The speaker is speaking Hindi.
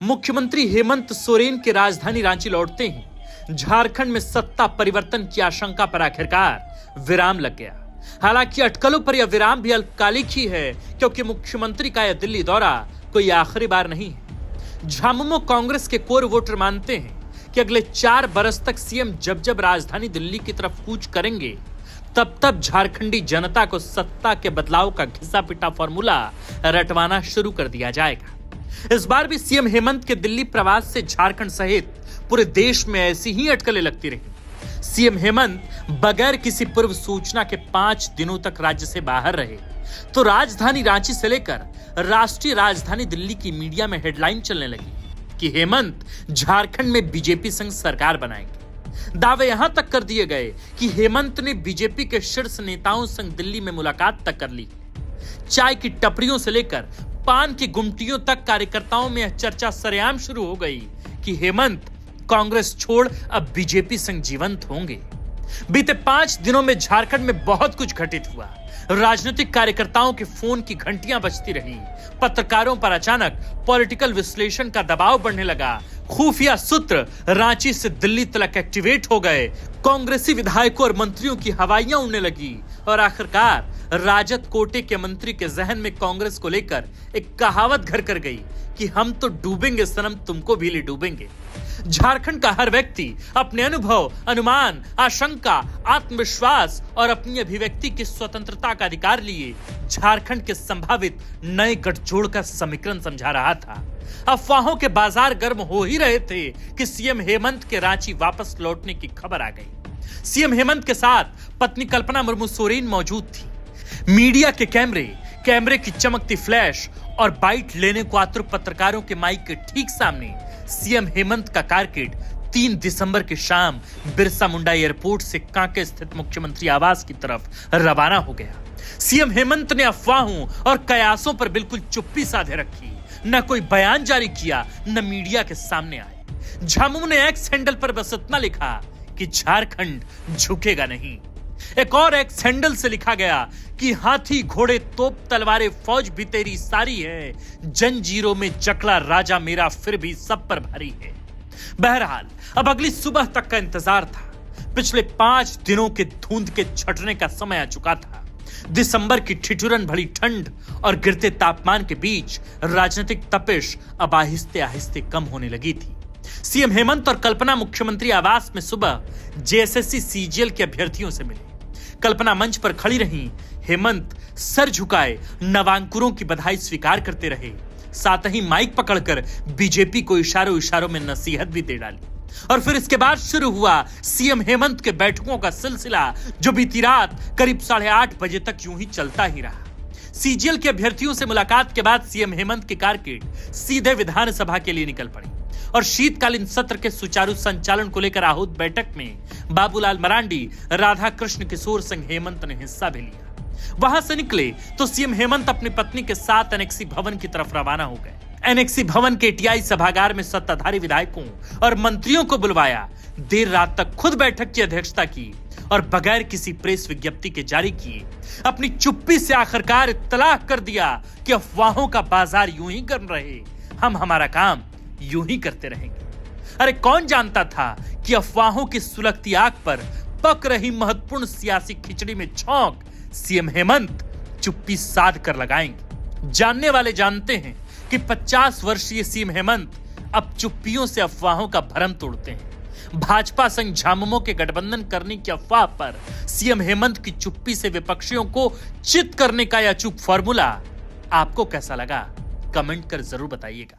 मुख्यमंत्री हेमंत सोरेन के राजधानी रांची लौटते ही झारखंड में सत्ता परिवर्तन की आशंका पर आखिरकार विराम लग गया। हालांकि अटकलों पर यह विराम भी अल्पकालिक ही है, क्योंकि मुख्यमंत्री का यह दिल्ली दौरा कोई आखिरी बार नहीं है। झामुमो कांग्रेस के कोर वोटर मानते हैं कि अगले 4 बरस तक सीएम जब राजधानी दिल्ली की तरफ कूच करेंगे, तब झारखंडी जनता को सत्ता के बदलाव का घिसा पिटा फॉर्मूला रटवाना शुरू कर दिया जाएगा। इस बार भी सीएम हेमंत के दिल्ली प्रवास से झारखंड सहित पूरे देश में ऐसी ही अटकलें लगती रही। सीएम हेमंत बगैर किसी पूर्व सूचना के 5 दिनों तक राज्य से बाहर रहे, तो राजधानी रांची से लेकर राष्ट्रीय राजधानी दिल्ली की मीडिया में हेडलाइन चलने लगी कि हेमंत झारखंड में बीजेपी संग सरकार बनाएंगे। दावे यहां तक कर दिए गए कि हेमंत ने बीजेपी के शीर्ष नेताओं संग दिल्ली में मुलाकात तक कर ली। चाय की टपरियों से लेकर पान की गुमटियों तक कार्यकर्ताओं में यह चर्चा सरेआम शुरू हो गई कि हेमंत कांग्रेस छोड़ अब बीजेपी संग जीवंत होंगे। बीते 5 दिनों में झारखंड में बहुत कुछ घटित हुआ। राजनीतिक कार्यकर्ताओं के फोन की घंटियां बजती रही, पत्रकारों पर अचानक पॉलिटिकल विश्लेषण का दबाव बढ़ने लगा, खुफिया सूत्र रांची से दिल्ली तक एक्टिवेट हो गए, कांग्रेसी विधायकों और मंत्रियों की हवाइयां उड़ने लगी और आखिरकार राजद कोटे के मंत्री के जहन में कांग्रेस को लेकर एक कहावत घर कर गई कि हम तो डूबेंगे सनम, तुमको भी ले डूबेंगे। झारखंड का हर व्यक्ति अपने अनुभव, अनुमान, आशंका, आत्मविश्वास और अपनी अभिव्यक्ति की स्वतंत्रता का अधिकार लिए झारखंड के संभावित नए गठजोड़ का समीकरण समझा रहा था। अफवाहों के बाजार गर्म हो ही रहे थे कि सीएम हेमंत के रांची वापस लौटने की खबर आ गई। सीएम हेमंत के साथ पत्नी कल्पना मुर्मू सोरेन मौजूद थी। मीडिया के कैमरे की चमकती फ्लैश और बाइट लेने को आतुर पत्रकारों के माइक के ठीक सामने सीएम हेमंत का कारकेड 3 दिसंबर की शाम बिरसा मुंडा एयरपोर्ट से कांके स्थित मुख्यमंत्री आवास की तरफ रवाना हो गया। सीएम हेमंत ने अफवाहों और कयासों पर बिल्कुल चुप्पी साधे रखी, न कोई बयान जारी किया, न मीडिया के सामने आए। झामुमो ने एक्स हैंडल पर बस इतना लिखा कि झारखंड झुकेगा नहीं। एक और एक्स हैंडल से लिखा गया कि हाथी, घोड़े, तोप, तलवारें, फौज भी तेरी सारी है, जंजीरों में जकड़ा राजा मेरा फिर भी सब पर भारी है। बहरहाल अब अगली सुबह तक का इंतजार था। पिछले 5 दिनों के धुंध के छटने का समय आ चुका था। दिसंबर की ठिठुरन भरी ठंड और गिरते तापमान के बीच राजनीतिक तपिश अब आहिस्ते आहिस्ते कम होने लगी थी। सीएम हेमंत और कल्पना मुख्यमंत्री आवास में सुबह जेएसएससी सीजीएल के अभ्यर्थियों से मिले। कल्पना मंच पर खड़ी रही, हेमंत सर झुकाए नवांकुरों की बधाई स्वीकार करते रहे, साथ ही माइक पकड़कर बीजेपी को इशारों में नसीहत भी दे डाली। और फिर इसके बाद शुरू हुआ सीएम हेमंत के बैठकों का सिलसिला, जो बीती रात करीब 8:30 बजे तक यूं ही चलता ही रहा। सीजीएल के अभ्यर्थियों से मुलाकात के बाद सीएम हेमंत के कारकेड सीधे विधानसभा के लिए निकल पड़ी और शीतकालीन सत्र के सुचारू संचालन को लेकर आहूत बैठक में बाबूलाल मरांडी, राधा कृष्ण किशोर संग हेमंत ने हिस्सा भी लिया। वहां से निकले तो सीएम हेमंत अपनी पत्नी के साथ एनेक्सी भवन की तरफ रवाना हो गए। एनेक्सी भवन के टीआई सभागार में सत्ताधारी विधायकों और मंत्रियों को बुलवाया, देर रात तक खुद बैठक की अध्यक्षता की और बगैर किसी प्रेस विज्ञप्ति के जारी किए अपनी चुप्पी से आखिरकार इत्तला कर दिया कि अफवाहों का बाजार यूं ही गर्म रहे, हम हमारा काम यूं ही करते रहेंगे। अरे कौन जानता था कि अफवाहों की सुलगती आग पर पक रही महत्वपूर्ण सियासी खिचड़ी में छौंक सीएम हेमंत चुप्पी साध कर लगाएंगे। जानने वाले जानते हैं कि 50 वर्षीय सीएम हेमंत अब चुप्पियों से अफवाहों का भरम तोड़ते हैं। भाजपा संग झामुमो के गठबंधन करने की अफवाह पर सीएम हेमंत की चुप्पी से विपक्षियों को चित करने का यह अचूक फॉर्मूला आपको कैसा लगा, कमेंट कर जरूर बताइएगा।